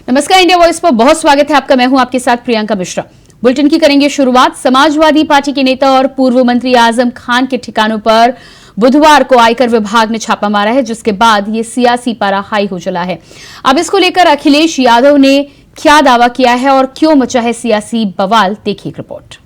नमस्कार, India voice पर बहुत स्वागत है आपका। मैं हूं आपके साथ प्रियंका मिश्रा। बुलेटिन की करेंगे शुरुआत। समाजवादी पार्टी के नेता और पूर्व मंत्री आजम खान के ठिकानों पर बुधवार को आयकर विभाग ने छापा मारा है, जिसके बाद ये सियासी पारा हाई हो चला है। अब इसको लेकर अखिलेश यादव ने क्या दावा किया है और क्यों मचा है सियासी बवाल, देखिए रिपोर्ट।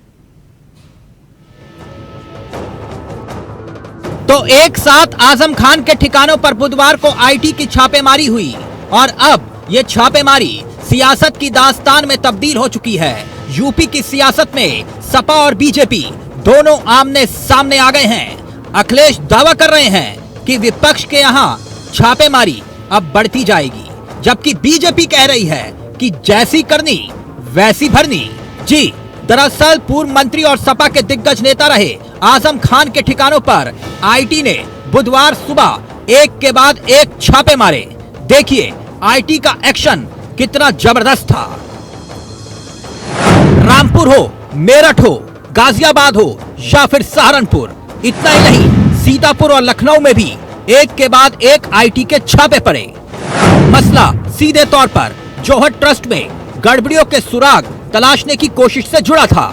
तो एक साथ आजम खान के ठिकानों पर बुधवार को आईटी की छापेमारी हुई और अब ये छापेमारी सियासत की दास्तान में तब्दील हो चुकी है। यूपी की सियासत में सपा और बीजेपी दोनों आमने सामने आ गए हैं। अखिलेश दावा कर रहे हैं कि विपक्ष के यहाँ छापेमारी अब बढ़ती जाएगी, जबकि बीजेपी कह रही है कि जैसी करनी वैसी भरनी। जी, दरअसल पूर्व मंत्री और सपा के दिग्गज नेता रहे आजम खान के ठिकानों पर आईटी ने बुधवार सुबह एक के बाद एक छापे मारे। देखिए आईटी का एक्शन कितना जबरदस्त था। रामपुर हो, मेरठ हो, गाजियाबाद हो या फिर सहारनपुर, इतना ही नहीं, सीतापुर और लखनऊ में भी एक के बाद एक आईटी के छापे पड़े। मसला सीधे तौर पर जौहर ट्रस्ट में गड़बड़ियों के सुराग तलाशने की कोशिश से जुड़ा था।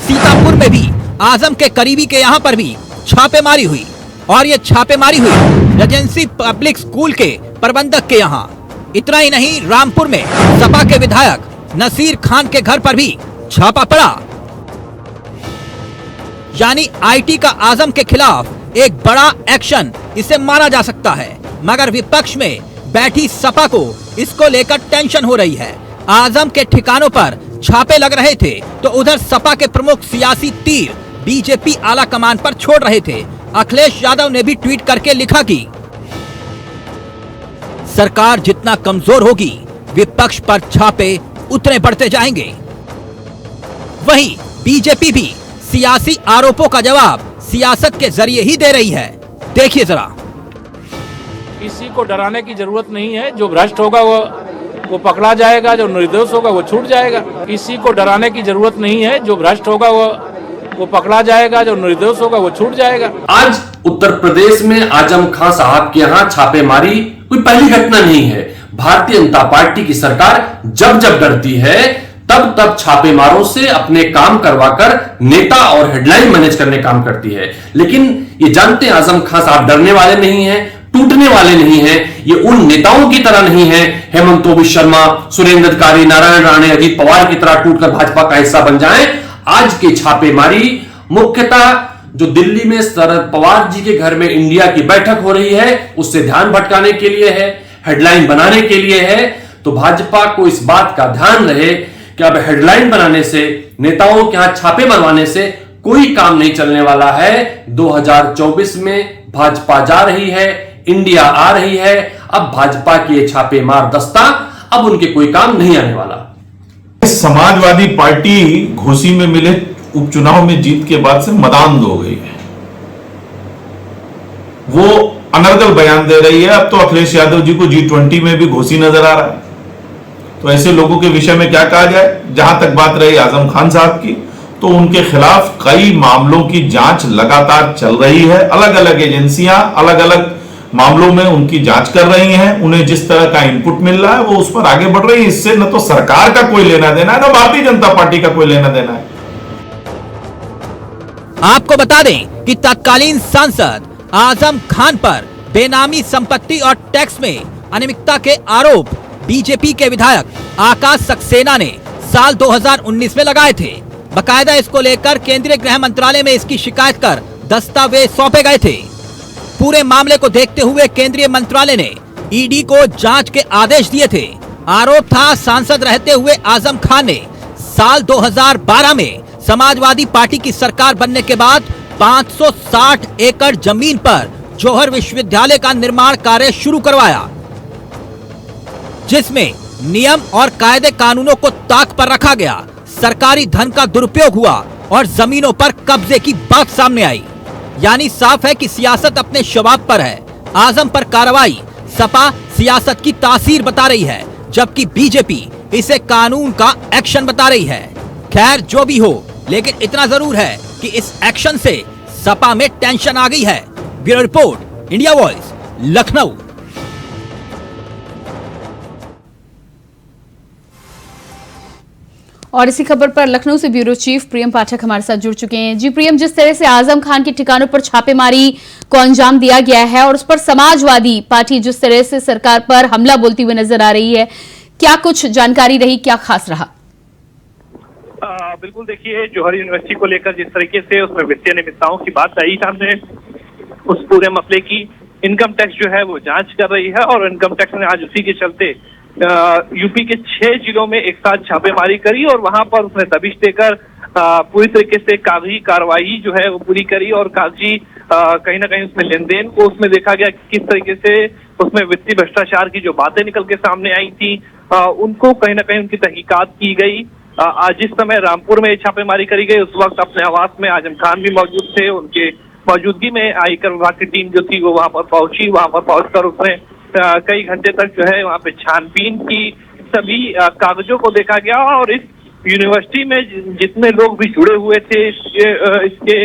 सीतापुर में भी आजम के करीबी के यहाँ पर भी छापेमारी हुई और ये छापेमारी हुई रेजेंसी पब्लिक स्कूल के प्रबंधक के यहाँ। इतना ही नहीं, रामपुर में सपा के विधायक नसीर खान के घर पर भी छापा पड़ा। यानी आईटी का आजम के खिलाफ एक बड़ा एक्शन इसे माना जा सकता है, मगर विपक्ष में बैठी सपा को इसको लेकर टेंशन हो रही है। आजम के ठिकानों पर छापे लग रहे थे तो उधर सपा के प्रमुख सियासी तीर बीजेपी आला कमान पर छोड़ रहे थे। अखिलेश यादव ने भी ट्वीट करके लिखा कि सरकार जितना कमजोर होगी, विपक्ष पर छापे उतने बढ़ते जाएंगे। वहीं बीजेपी भी सियासी आरोपों का जवाब सियासत के जरिए ही दे रही है। देखिए जरा। किसी को डराने की जरूरत नहीं है। जो भ्रष्ट होगा वो पकड़ा जाएगा, जो निर्दोष होगा वो छूट जाएगा। किसी को डराने की जरूरत नहीं है। जो भ्रष्ट होगा वो पकड़ा जाएगा, जो निर्दोष होगा वो छूट जाएगा। आज उत्तर प्रदेश में आजम खान साहब के यहाँ छापेमारी कोई पहली घटना नहीं है। भारतीय जनता पार्टी की सरकार जब जब डरती है तब तब छापेमारों से अपने काम करवाकर नेता और हेडलाइन मैनेज करने काम करती है। लेकिन ये जानते हैं आजम खान साहब डरने वाले नहीं हैं, टूटने वाले नहीं हैं। ये उन नेताओं की तरह नहीं है, हेमंत बिस्वा शर्मा, सुरेंद्र अधिकारी, नारायण राणे, अजीत पवार की तरह टूटकर भाजपा का हिस्सा बन जाएं। आज की छापेमारी मुख्यतः जो दिल्ली में शरद पवार जी के घर में इंडिया की बैठक हो रही है, उससे ध्यान भटकाने के लिए है, हेडलाइन बनाने के लिए है। तो भाजपा को इस बात का ध्यान रहे कि अब हेडलाइन बनाने से, नेताओं के यहां छापे मरवाने से कोई काम नहीं चलने वाला है। 2024 में भाजपा जा रही है, इंडिया आ रही है। अब भाजपा की ये छापेमार दस्ता अब उनके कोई काम नहीं आने वाला। समाजवादी पार्टी घोसी में मिले उपचुनाव में जीत के बाद से मदान हो गई है। वो अनर्गल बयान दे रही है। अब तो अखिलेश यादव जी को G20 में भी घोसी नजर आ रहा है। तो ऐसे लोगों के विषय में क्या कहा जाए। जहां तक बात रही आजम खान साहब की, तो उनके खिलाफ कई मामलों की जांच लगातार चल रही है। अलग अलग एजेंसियां अलग अलग मामलों में उनकी जांच कर रही हैं। उन्हें जिस तरह का इनपुट मिल रहा है वो उस पर आगे बढ़ रही है। इससे न तो सरकार का कोई लेना देना है, न भारतीय जनता पार्टी का कोई लेना देना है। आपको बता दें कि तत्कालीन सांसद आजम खान पर बेनामी संपत्ति और टैक्स में अनियमितता के आरोप बीजेपी के विधायक आकाश सक्सेना ने साल 2019 में लगाए थे। बकायदा इसको लेकर केंद्रीय गृह मंत्रालय में इसकी शिकायत कर दस्तावेज सौंपे गए थे। पूरे मामले को देखते हुए केंद्रीय मंत्रालय ने ईडी को जांच के आदेश दिए थे। आरोप था सांसद रहते हुए आजम खान ने साल 2012 में समाजवादी पार्टी की सरकार बनने के बाद 560 एकड़ जमीन पर जौहर विश्वविद्यालय का निर्माण कार्य शुरू करवाया, जिसमें नियम और कायदे कानूनों को ताक पर रखा गया। सरकारी धन का दुरुपयोग हुआ और जमीनों पर कब्जे की बात सामने आई। यानी साफ है कि सियासत अपने शबाब पर है। आजम पर कार्रवाई सपा सियासत की तासीर बता रही है, जबकि बीजेपी इसे कानून का एक्शन बता रही है। खैर जो भी हो, लेकिन इतना जरूर है कि इस एक्शन से सपा में टेंशन आ गई है। Bureau report, India voice, Lucknow. और इसी खबर पर लखनऊ से ब्यूरो चीफ प्रियम पाठक हमारे साथ जुड़ चुके हैं। जी प्रियम, जिस तरह से आजम खान के ठिकानों पर छापेमारी को अंजाम दिया गया है और उस पर समाजवादी पार्टी जिस तरह से सरकार पर हमला बोलती हुई नजर आ रही है, क्या कुछ जानकारी रही, क्या खास रहा? बिल्कुल, देखिए जौहर यूनिवर्सिटी को लेकर जिस तरीके से उसमें वित्तीय अनियमितताओं की बात आई सामने, उस पूरे मसले की इनकम टैक्स जो है वो जांच कर रही है और इनकम टैक्स ने आज उसी के चलते यूपी के 6 जिलों में एक साथ छापेमारी करी और वहां पर उसने दबिश देकर पूरी तरीके से कागजी कार्रवाई जो है वो पूरी करी और कागजी कहीं ना कहीं उसमें लेन देन को उसमें देखा गया किस तरीके से उसमें वित्तीय भ्रष्टाचार की जो बातें निकल के सामने आई थी उनको कहीं ना कहीं उनकी तहकीकात की गई। आज जिस समय रामपुर में छापेमारी करी गई उस वक्त अपने आवास में आजम खान भी मौजूद थे। उनके मौजूदगी में आयकर विभाग की टीम जो थी वो वहां पर पहुंची। वहां पर पहुंचकर उसने कई घंटे तक जो है वहां पे छानबीन की, सभी कागजों को देखा गया और इस यूनिवर्सिटी में जितने लोग भी जुड़े हुए थे इसके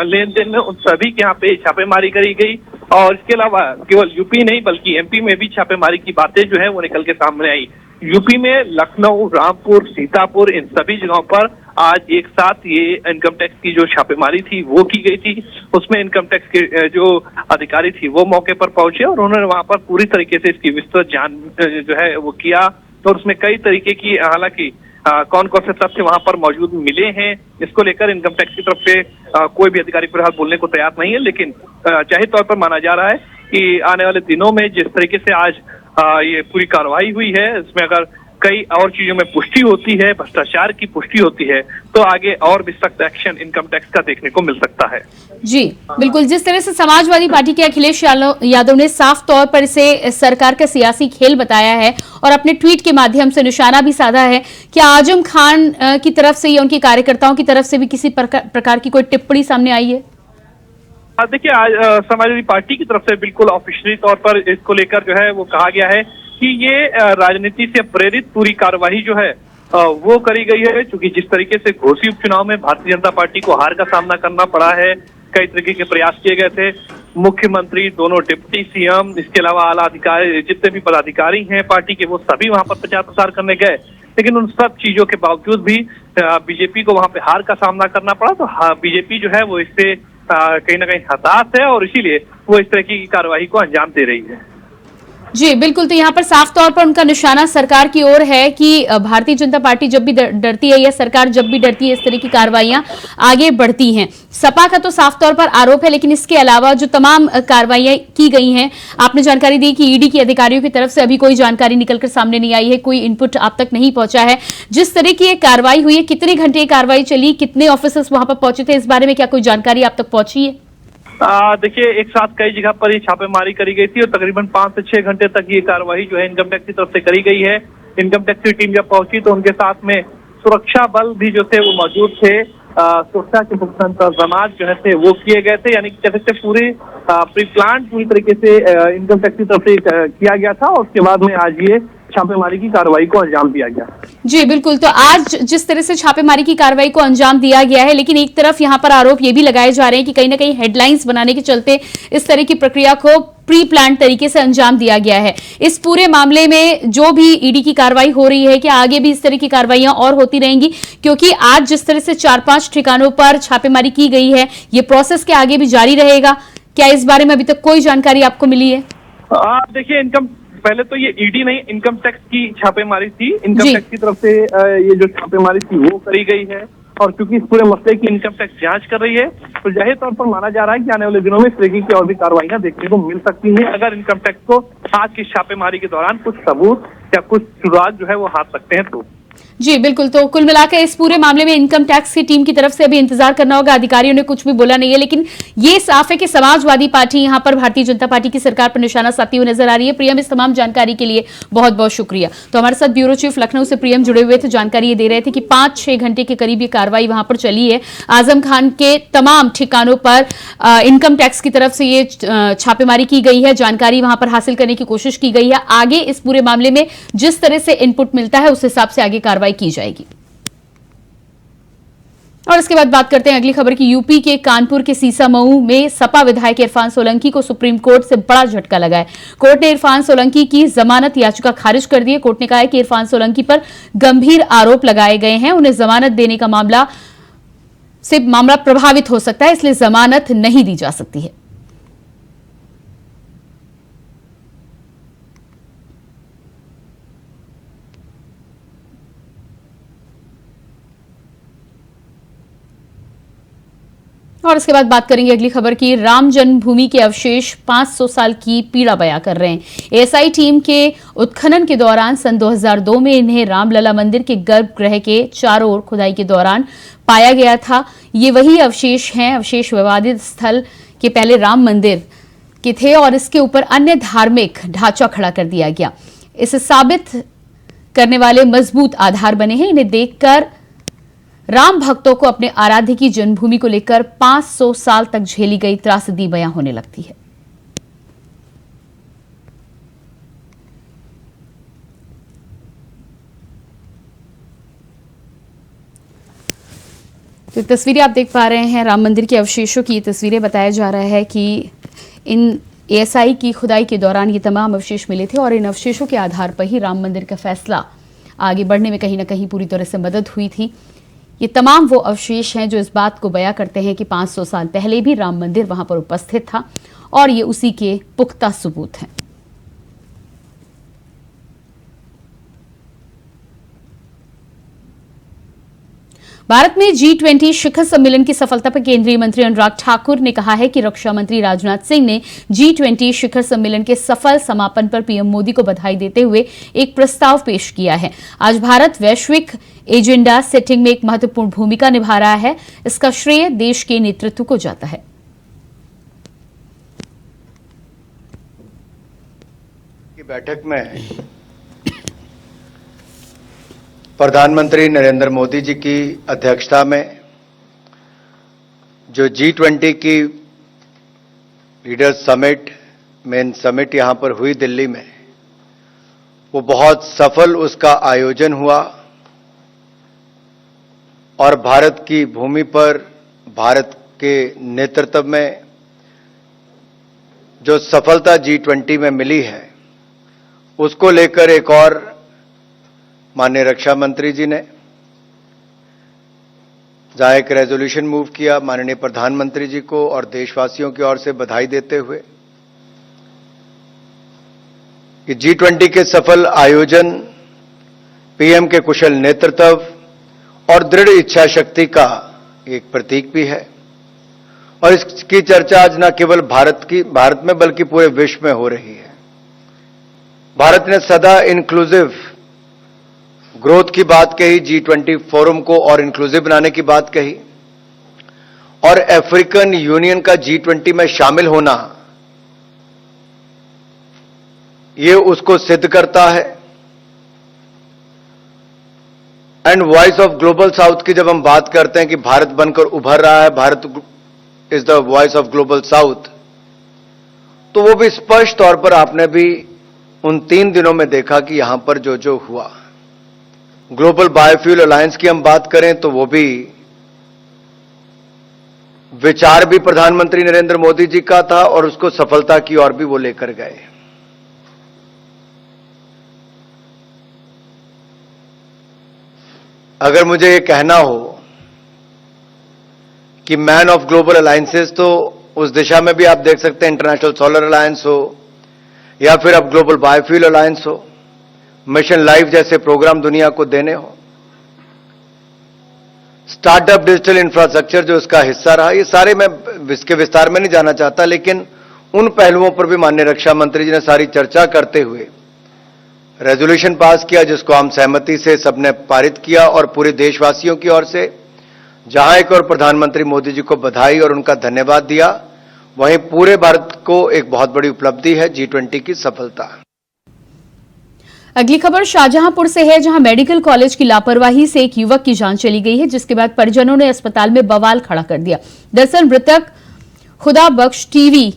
लेन देन में उन सभी के यहाँ पे छापेमारी करी गई। और इसके अलावा केवल यूपी नहीं बल्कि एमपी में भी छापेमारी की बातें जो है वो निकल के सामने आई। यूपी में लखनऊ, रामपुर, सीतापुर, इन सभी जगहों पर आज एक साथ ये इनकम टैक्स की जो छापेमारी थी वो की गई थी। उसमें इनकम टैक्स के जो अधिकारी थी वो मौके पर पहुंचे और उन्होंने वहां पर पूरी तरीके से इसकी विस्तृत जांच जो है वो किया और उसमें कई तरीके की हालांकि कौन कौन से तथ्य वहां पर मौजूद मिले हैं इसको लेकर इनकम टैक्स की तरफ से कोई भी अधिकारी फिलहाल बोलने को तैयार नहीं है। लेकिन जाहिर तौर पर माना जा रहा है कि आने वाले दिनों में जिस तरीके से आज ये पूरी कार्रवाई हुई है इसमें अगर कई और चीजों में पुष्टि होती है, भ्रष्टाचार की पुष्टि होती है तो आगे और भी सख्त एक्शन इनकम टैक्स का देखने को मिल सकता है। जी बिल्कुल, जिस तरह से समाजवादी पार्टी के अखिलेश यादव ने साफ तौर पर इसे सरकार का सियासी खेल बताया है और अपने ट्वीट के माध्यम से निशाना भी साधा है, क्या आजम खान की तरफ से या उनके कार्यकर्ताओं की तरफ से भी किसी प्रकार की कोई टिप्पणी सामने आई है? देखिए, आज समाजवादी पार्टी की तरफ से बिल्कुल ऑफिशियली तौर पर इसको लेकर जो है वो कहा गया है कि ये राजनीति से प्रेरित पूरी कार्रवाई जो है वो करी गई है। क्योंकि जिस तरीके से घोसी उपचुनाव में भारतीय जनता पार्टी को हार का सामना करना पड़ा है, कई तरीके के प्रयास किए गए थे। मुख्यमंत्री, दोनों डिप्टी सीएम, इसके अलावा आला अधिकारी, जितने भी पदाधिकारी हैं पार्टी के, वो सभी वहां पर प्रचार प्रसार करने गए। लेकिन उन सब चीजों के बावजूद भी बीजेपी को वहां पे हार का सामना करना पड़ा। तो बीजेपी जो है वो इससे कहीं ना कहीं हताश है और इसीलिए वो इस तरह की कार्रवाई को अंजाम दे रही है। जी बिल्कुल, तो यहाँ पर साफ तौर पर उनका निशाना सरकार की ओर है कि भारतीय जनता पार्टी जब भी डरती है या सरकार जब भी डरती है इस तरह की कार्रवाइयां आगे बढ़ती हैं। सपा का तो साफ तौर पर आरोप है, लेकिन इसके अलावा जो तमाम कार्रवाइयां की गई हैं, आपने जानकारी दी कि ईडी के अधिकारियों की तरफ से अभी कोई जानकारी निकलकर सामने नहीं आई है, कोई इनपुट आप तक नहीं पहुंचा है। जिस तरह की कार्रवाई हुई है, कितने घंटे कार्रवाई चली, कितने ऑफिसर्स वहां पर पहुंचे थे, इस बारे में क्या कोई जानकारी आप तक पहुंची है? देखिए, एक साथ कई जगह पर ये छापेमारी करी गई थी और तकरीबन 5 से 6 घंटे तक ये कार्रवाई जो है इनकम टैक्स की तरफ से करी गई है। इनकम टैक्स की टीम जब पहुंची तो उनके साथ में सुरक्षा बल भी जो थे वो मौजूद थे। सुरक्षा के पुख्ता इंतजाम जो है थे वो किए गए थे, यानी कि कहते पूरे प्री प्लान पूरी तरीके से इनकम टैक्स की तरफ से किया गया था और उसके बाद में आज ये छापेमारी की कार्रवाई को अंजाम दिया गया। जी बिल्कुल, तो आज जिस तरह से छापेमारी की कार्रवाई को अंजाम दिया गया है, लेकिन एक तरफ यहां पर आरोप ये भी लगाए जा रहे हैं कि कहीं ना कहीं हेडलाइंस बनाने के चलते इस तरह की प्रक्रिया को प्री प्लान तरीके से अंजाम दिया गया है। इस पूरे मामले में जो भी ईडी की कार्रवाई हो रही है, क्या आगे भी इस तरह की कार्रवाइयां और होती रहेंगी? क्योंकि आज जिस तरह से 4-5 ठिकानों पर छापेमारी की गई है, ये प्रोसेस के आगे भी जारी रहेगा? क्या इस बारे में अभी तक कोई जानकारी आपको मिली है? देखिए, पहले तो ये ईडी नहीं, इनकम टैक्स की छापेमारी थी। इनकम टैक्स की तरफ से ये जो छापेमारी थी वो करी गई है और क्योंकि इस पूरे मसले की इनकम टैक्स जांच कर रही है तो जाहिर तौर पर माना जा रहा है कि आने वाले दिनों में इस तरीके की और भी कार्रवाइयां देखने को मिल सकती हैं अगर इनकम टैक्स को आज की छापेमारी के दौरान कुछ सबूत या कुछ सुराग जो है वो हाथ सकते हैं तो। जी बिल्कुल, तो कुल मिलाकर इस पूरे मामले में इनकम टैक्स की टीम की तरफ से अभी इंतजार करना होगा। अधिकारियों ने कुछ भी बोला नहीं है, लेकिन ये साफ है कि समाजवादी पार्टी यहां पर भारतीय जनता पार्टी की सरकार पर निशाना साधती हुई नजर आ रही है। प्रियम, इस तमाम जानकारी के लिए बहुत बहुत शुक्रिया। तो हमारे साथ ब्यूरो चीफ लखनऊ से प्रियम जुड़े हुए थे, जानकारी ये दे रहे थे कि 5-6 घंटे के करीब ये कार्रवाई वहां पर चली है। आजम खान के तमाम ठिकानों पर इनकम टैक्स की तरफ से ये छापेमारी की गई है, जानकारी वहां पर हासिल करने की कोशिश की गई है। आगे इस पूरे मामले में जिस तरह से इनपुट मिलता है उस हिसाब से आगे कार्रवाई की जाएगी। और इसके बाद बात करते हैं अगली खबर की। यूपी के कानपुर के सीसामऊ में सपा विधायक इरफान सोलंकी को सुप्रीम कोर्ट से बड़ा झटका लगा है। कोर्ट ने इरफान सोलंकी की जमानत याचिका खारिज कर दी है। कोर्ट ने कहा है कि इरफान सोलंकी पर गंभीर आरोप लगाए गए हैं, उन्हें जमानत देने का मामला प्रभावित हो सकता है, इसलिए जमानत नहीं दी जा सकती है। और इसके बाद बात करेंगे अगली खबर की। राम जन्मभूमि के अवशेष 500 साल की पीड़ा बयां कर रहे हैं। एएसआई टीम के उत्खनन के दौरान सन 2002 में इन्हें रामलला मंदिर के गर्भगृह के चारों ओर खुदाई के दौरान पाया गया था। ये वही अवशेष हैं। अवशेष विवादित स्थल के पहले राम मंदिर के थे और इसके ऊपर अन्य धार्मिक ढांचा खड़ा कर दिया गया। इसे साबित करने वाले मजबूत आधार बने हैं। इन्हें देखकर राम भक्तों को अपने आराध्य की जन्मभूमि को लेकर 500 साल तक झेली गई त्रासदी बयां होने लगती है। तो तस्वीरें आप देख पा रहे हैं राम मंदिर के अवशेषों की तस्वीरें। बताया जा रहा है कि इन एएसआई की खुदाई के दौरान ये तमाम अवशेष मिले थे और इन अवशेषों के आधार पर ही राम मंदिर का फैसला आगे बढ़ने में कहीं ना कहीं पूरी तरह से मदद हुई थी। ये तमाम वो अवशेष हैं जो इस बात को बयां करते हैं कि 500 साल पहले भी राम मंदिर वहां पर उपस्थित था और ये उसी के पुख्ता सबूत हैं। भारत में G20 शिखर सम्मेलन की सफलता पर केंद्रीय मंत्री अनुराग ठाकुर ने कहा है कि रक्षा मंत्री राजनाथ सिंह ने G20 शिखर सम्मेलन के सफल समापन पर पीएम मोदी को बधाई देते हुए एक प्रस्ताव पेश किया है। आज भारत वैश्विक एजेंडा सेटिंग में एक महत्वपूर्ण भूमिका निभा रहा है। इसका श्रेय देश के नेतृत्व को जाता है। की बैठक में प्रधानमंत्री नरेंद्र मोदी जी की अध्यक्षता में जो G20 की लीडर्स समिट मेन समिट यहां पर हुई दिल्ली में, वो बहुत सफल उसका आयोजन हुआ और भारत की भूमि पर भारत के नेतृत्व में जो सफलता G20 में मिली है उसको लेकर एक और माननीय रक्षा मंत्री जी ने जहां एक रेजोल्यूशन मूव किया माननीय प्रधानमंत्री जी को और देशवासियों की ओर से बधाई देते हुए कि G20 के सफल आयोजन पीएम के कुशल नेतृत्व और दृढ़ इच्छा शक्ति का एक प्रतीक भी है और इसकी चर्चा आज न केवल भारत में बल्कि पूरे विश्व में हो रही है। भारत ने सदा इंक्लूसिव ग्रोथ की बात कही, G20 फोरम को और इंक्लूसिव बनाने की बात कही और अफ्रीकन यूनियन का G20 में शामिल होना ये उसको सिद्ध करता है। And voice of global south की जब हम बात करते हैं कि भारत बनकर उभर रहा है, Bharat is the voice of global south, तो वो भी स्पष्ट तौर पर आपने भी उन 3 दिनों में देखा कि यहां पर जो जो हुआ। ग्लोबल बायोफ्यूल अलायंस की हम बात करें तो वो भी विचार भी प्रधानमंत्री नरेंद्र मोदी जी का था और उसको सफलता की ओर भी वो लेकर गए। अगर मुझे ये कहना हो कि मैन ऑफ ग्लोबल अलायंसेस, तो उस दिशा में भी आप देख सकते हैं इंटरनेशनल सोलर अलायंस हो या फिर अब ग्लोबल बायोफ्यूल अलायंस हो, मिशन लाइफ जैसे प्रोग्राम दुनिया को देने हो, स्टार्टअप डिजिटल इंफ्रास्ट्रक्चर जो इसका हिस्सा रहा, ये सारे मैं इसके विस्तार में नहीं जाना चाहता, लेकिन उन पहलुओं पर भी माननीय रक्षा मंत्री जी ने सारी चर्चा करते हुए रेजोल्यूशन पास किया जिसको हम सहमति से सबने पारित किया और पूरे देशवासियों की ओर से जहां एक और प्रधानमंत्री मोदी जी को बधाई और उनका धन्यवाद दिया, वहीं पूरे भारत को एक बहुत बड़ी उपलब्धि है G20 की सफलता। अगली खबर शाहजहांपुर से है, जहां मेडिकल कॉलेज की लापरवाही से एक युवक की जान चली गई है, जिसके बाद परिजनों ने अस्पताल में बवाल खड़ा कर दिया। दरअसल मृतक खुदा बख्श टीवी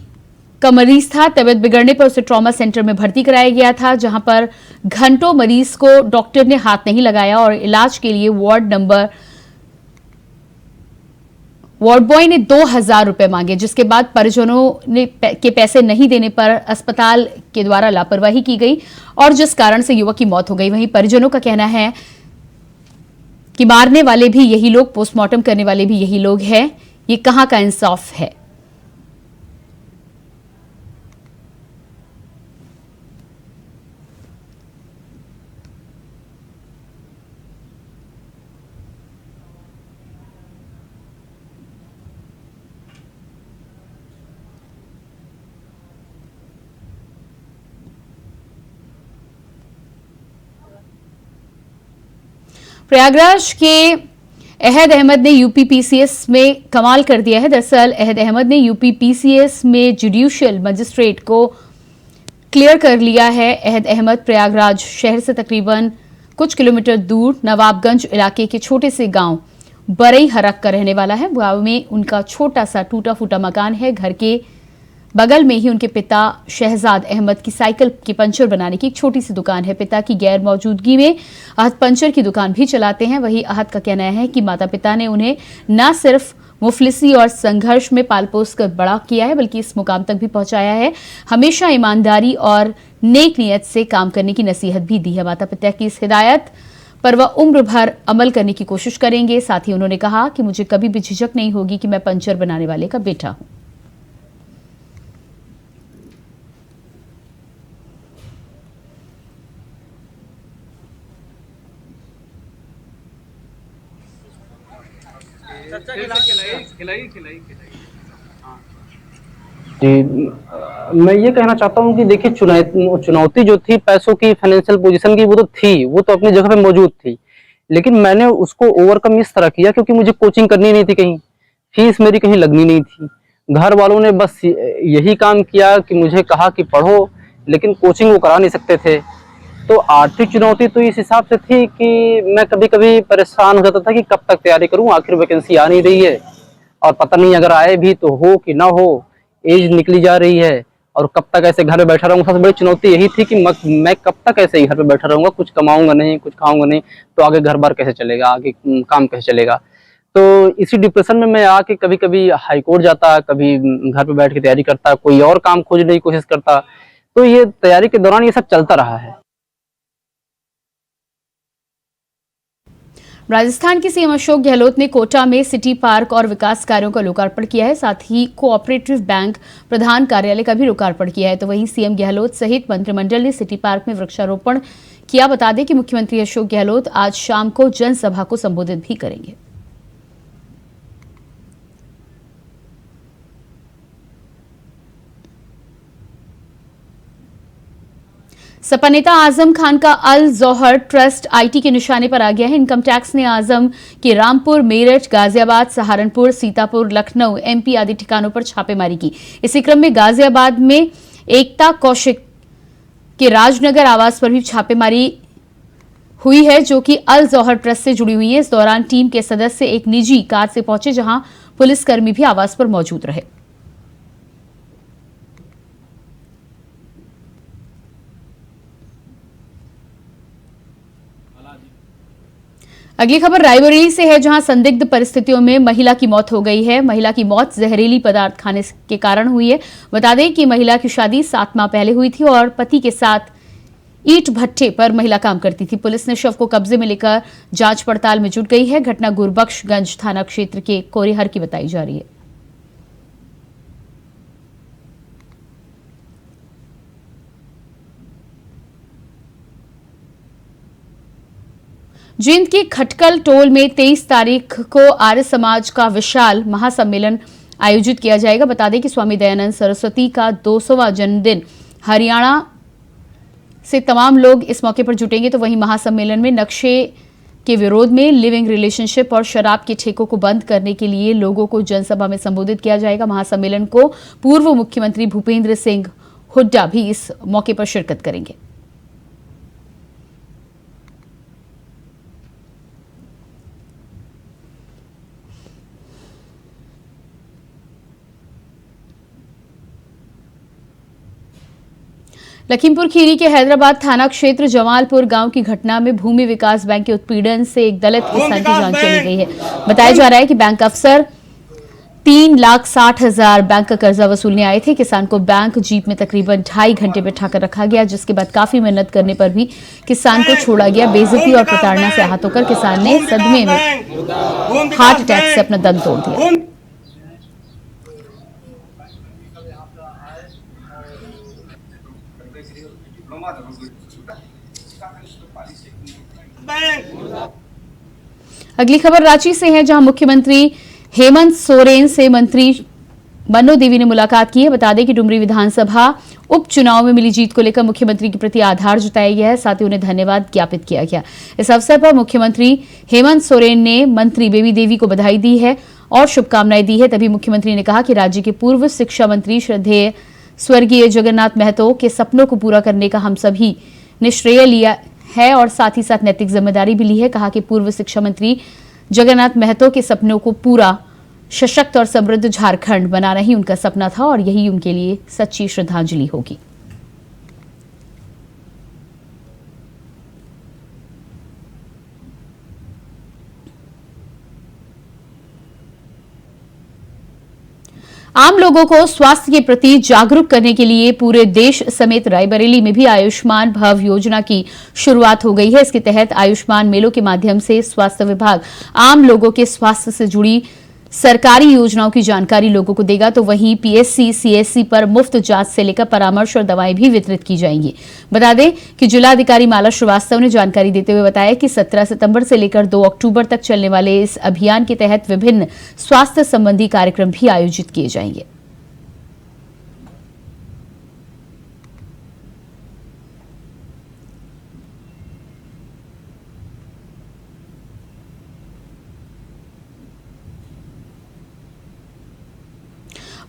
का मरीज था। तबियत बिगड़ने पर उसे ट्रॉमा सेंटर में भर्ती कराया गया था, जहां पर घंटों मरीज को डॉक्टर ने हाथ नहीं लगाया और इलाज के लिए वार्ड नंबर वार्ड बॉय ने 2,000 रुपए मांगे, जिसके बाद परिजनों ने के पैसे नहीं देने पर अस्पताल के द्वारा लापरवाही की गई और जिस कारण से युवक की मौत हो गई। वहीं परिजनों का कहना है कि मारने वाले भी यही लोग, पोस्टमार्टम करने वाले भी यही लोग हैं। ये कहां का इंसाफ है? प्रयागराज के अहद अहमद ने यूपी पीसीएस में कमाल कर दिया है। दरअसल अहद अहमद ने यूपी पीसीएस में जुडिशियल मजिस्ट्रेट को क्लियर कर लिया है। अहद अहमद प्रयागराज शहर से तकरीबन कुछ किलोमीटर दूर नवाबगंज इलाके के छोटे से गांव बरई हरक का रहने वाला है। गांव में उनका छोटा सा टूटा फूटा मकान है। घर के बगल में ही उनके पिता शहजाद अहमद की साइकिल की पंचर बनाने की एक छोटी सी दुकान है। पिता की गैर मौजूदगी में अहद पंचर की दुकान भी चलाते हैं। वहीं अहद का कहना है कि माता पिता ने उन्हें न सिर्फ मुफलिसी और संघर्ष में पाल पोस कर बड़ा किया है, बल्कि इस मुकाम तक भी पहुंचाया है। हमेशा ईमानदारी और नेक नियत से काम करने की नसीहत भी दी है। माता पिता की इस हिदायत पर वह उम्र भर अमल करने की कोशिश करेंगे। साथ ही उन्होंने कहा कि मुझे कभी भी झिझक नहीं होगी कि मैं पंचर बनाने वाले का बेटा हूं। जी, मैं ये कहना चाहता हूँ कि देखिए चुनौती जो थी पैसों की, फाइनेंशियल पोजीशन की, वो तो थी, वो तो अपनी जगह पे मौजूद थी, लेकिन मैंने उसको ओवरकम इस तरह किया क्योंकि मुझे कोचिंग करनी नहीं थी, कहीं फीस मेरी कहीं लगनी नहीं थी। घर वालों ने बस यही काम किया कि मुझे कहा कि पढ़ो, लेकिन कोचिंग वो करा नहीं सकते थे। तो आर्थिक चुनौती तो इस हिसाब से थी कि मैं कभी कभी परेशान हो जाता था कि कब तक तैयारी करूं, आखिर वैकेंसी आ नहीं रही है और पता नहीं अगर आए भी तो हो कि ना हो, एज निकली जा रही है और कब तक ऐसे घर में बैठा रहूंगा। सबसे बड़ी चुनौती यही थी कि मैं कब तक ऐसे ही घर में बैठा रहूंगा, कुछ कमाऊंगा नहीं, कुछ खाऊंगा नहीं, तो आगे घर बार कैसे चलेगा, आगे काम कैसे चलेगा। तो इसी डिप्रेशन में मैं आके कभी कभी हाई कोर्ट जाता, कभी घर पे बैठ के तैयारी करता, कोई और काम खोजने की कोशिश करता। तो ये तैयारी के दौरान ये सब चलता रहा है। राजस्थान के सीएम अशोक गहलोत ने कोटा में सिटी पार्क और विकास कार्यों का लोकार्पण किया है। साथ ही कोऑपरेटिव बैंक प्रधान कार्यालय का भी लोकार्पण किया है। तो वहीं सीएम गहलोत सहित मंत्रिमंडल ने सिटी पार्क में वृक्षारोपण किया। बता दें कि मुख्यमंत्री अशोक गहलोत आज शाम को जनसभा को संबोधित भी करेंगे। सपा नेता आजम खान का अल जौहर ट्रस्ट आईटी के निशाने पर आ गया है। इनकम टैक्स ने आजम के रामपुर, मेरठ, गाजियाबाद, सहारनपुर, सीतापुर, लखनऊ, एमपी आदि ठिकानों पर छापेमारी की। इसी क्रम में गाजियाबाद में एकता कौशिक के राजनगर आवास पर भी छापेमारी हुई है, जो कि अल जौहर ट्रस्ट से जुड़ी हुई है। इस दौरान टीम के सदस्य एक निजी कार से पहुंचे, जहां पुलिसकर्मी भी आवास पर मौजूद रहे। अगली खबर रायबरेली से है, जहां संदिग्ध परिस्थितियों में महिला की मौत हो गई है। महिला की मौत जहरीली पदार्थ खाने के कारण हुई है। बता दें कि महिला की शादी 7 माह पहले हुई थी और पति के साथ ईंट भट्ठे पर महिला काम करती थी। पुलिस ने शव को कब्जे में लेकर जांच पड़ताल में जुट गई है। घटना गुरबख्शगंज थाना क्षेत्र के कोरेहर की बताई जा रही है। जींद के खटकल टोल में 23 तारीख को आर्य समाज का विशाल महासम्मेलन आयोजित किया जाएगा। बता दें कि स्वामी दयानंद सरस्वती का 200वां जन्मदिन हरियाणा से तमाम लोग इस मौके पर जुटेंगे। तो वहीं महासम्मेलन में नक्शे के विरोध में, लिविंग रिलेशनशिप और शराब के ठेकों को बंद करने के लिए लोगों को जनसभा में संबोधित किया जाएगा। महासम्मेलन को पूर्व मुख्यमंत्री भूपेंद्र सिंह हुड्डा भी इस मौके पर शिरकत करेंगे। लखीमपुर खीरी के हैदराबाद थाना क्षेत्र जमालपुर गांव की घटना में भूमि विकास बैंक के उत्पीड़न से एक दलित किसान की जान चली गई है। बताया जा रहा है कि बैंक अफसर 3,60,000 बैंक का कर्जा वसूलने आए थे। किसान को बैंक जीप में तकरीबन 2.5 घंटे बिठाकर रखा गया, जिसके बाद काफी मेहनत करने पर भी किसान को छोड़ा गया। बेइज्जती और प्रताड़ना से आहत होकर किसान ने सदमे में हार्ट अटैक से अपना दम तोड़ दिया। अगली खबर रांची से है, जहां मुख्यमंत्री हेमंत सोरेन से मंत्री मन्नो देवी ने मुलाकात की है। बता दें कि डुमरी विधानसभा उपचुनाव में मिली जीत को लेकर मुख्यमंत्री के प्रति आभार जताया गया है, साथ ही उन्हें धन्यवाद ज्ञापित किया गया। इस अवसर पर मुख्यमंत्री हेमंत सोरेन ने मंत्री बेबी देवी को बधाई दी है और शुभकामनाएं दी है। तभी मुख्यमंत्री ने कहा कि राज्य के पूर्व शिक्षा मंत्री श्रद्धेय स्वर्गीय जगन्नाथ महतो के सपनों को पूरा करने का हम सभी ने श्रेय लिया है और साथ ही साथ नैतिक जिम्मेदारी भी ली है। कहा कि पूर्व शिक्षा मंत्री जगन्नाथ महतो के सपनों को पूरा सशक्त और समृद्ध झारखंड बनाना ही उनका सपना था और यही उनके लिए सच्ची श्रद्धांजलि होगी। आम लोगों को स्वास्थ्य के प्रति जागरूक करने के लिए पूरे देश समेत रायबरेली में भी आयुष्मान भव योजना की शुरुआत हो गई है। इसके तहत आयुष्मान मेलों के माध्यम से स्वास्थ्य विभाग आम लोगों के स्वास्थ्य से जुड़ी सरकारी योजनाओं की जानकारी लोगों को देगा, तो वहीं पीएससी सीएससी पर मुफ्त जांच से लेकर परामर्श और दवाएं भी वितरित की जाएंगी। बता दें कि जिलाधिकारी माला श्रीवास्तव ने जानकारी देते हुए बताया कि 17 सितंबर से लेकर 2 अक्टूबर तक चलने वाले इस अभियान के तहत विभिन्न स्वास्थ्य संबंधी कार्यक्रम भी आयोजित किए जाएंगे।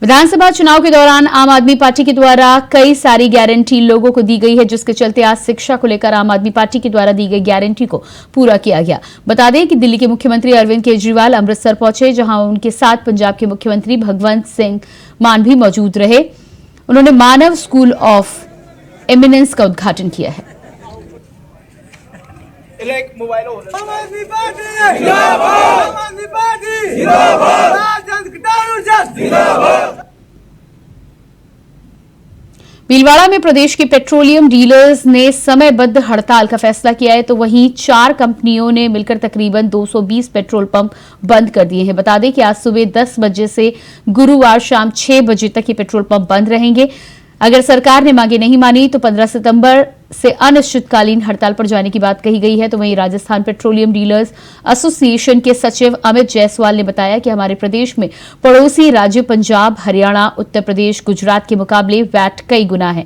विधानसभा चुनाव के दौरान आम आदमी पार्टी के द्वारा कई सारी गारंटी लोगों को दी गई है, जिसके चलते आज शिक्षा को लेकर आम आदमी पार्टी के द्वारा दी गई गारंटी को पूरा किया गया। बता दें कि दिल्ली के मुख्यमंत्री अरविंद केजरीवाल अमृतसर पहुंचे, जहां उनके साथ पंजाब के मुख्यमंत्री भगवंत सिंह मान भी मौजूद रहे। उन्होंने मानव स्कूल ऑफ एमिनेंस का उद्घाटन किया है। भीलवाड़ा में प्रदेश के पेट्रोलियम डीलर्स ने समयबद्ध हड़ताल का फैसला किया है, तो वहीं 4 कंपनियों ने मिलकर तकरीबन 220 पेट्रोल पंप बंद कर दिए हैं। बता दें कि आज सुबह 10 बजे से गुरुवार शाम 6 बजे तक ये पेट्रोल पंप बंद रहेंगे। अगर सरकार ने मांगे नहीं मानी तो 15 सितंबर से अनिश्चितकालीन हड़ताल पर जाने की बात कही गई है। तो वहीं राजस्थान पेट्रोलियम डीलर्स एसोसिएशन के सचिव अमित जायसवाल ने बताया कि हमारे प्रदेश में पड़ोसी राज्य पंजाब, हरियाणा, उत्तर प्रदेश, गुजरात के मुकाबले वैट कई गुना है,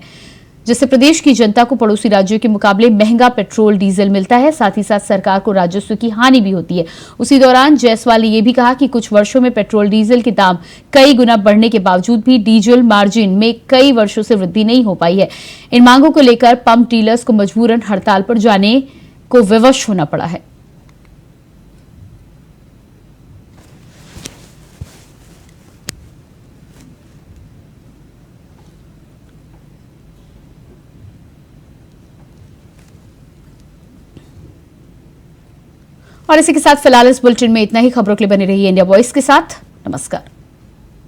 जिससे प्रदेश की जनता को पड़ोसी राज्यों के मुकाबले महंगा पेट्रोल डीजल मिलता है। साथ ही साथ सरकार को राजस्व की हानि भी होती है। उसी दौरान जायसवाल ने यह भी कहा कि कुछ वर्षों में पेट्रोल डीजल के दाम कई गुना बढ़ने के बावजूद भी डीजल मार्जिन में कई वर्षों से वृद्धि नहीं हो पाई है। इन मांगों को लेकर पंप डीलर्स को मजबूरन हड़ताल पर जाने को विवश होना पड़ा है। और इसी के साथ फिलहाल इस बुलेटिन में इतना ही। खबरों के लिए बने रहिए इंडिया वॉइस के साथ। नमस्कार।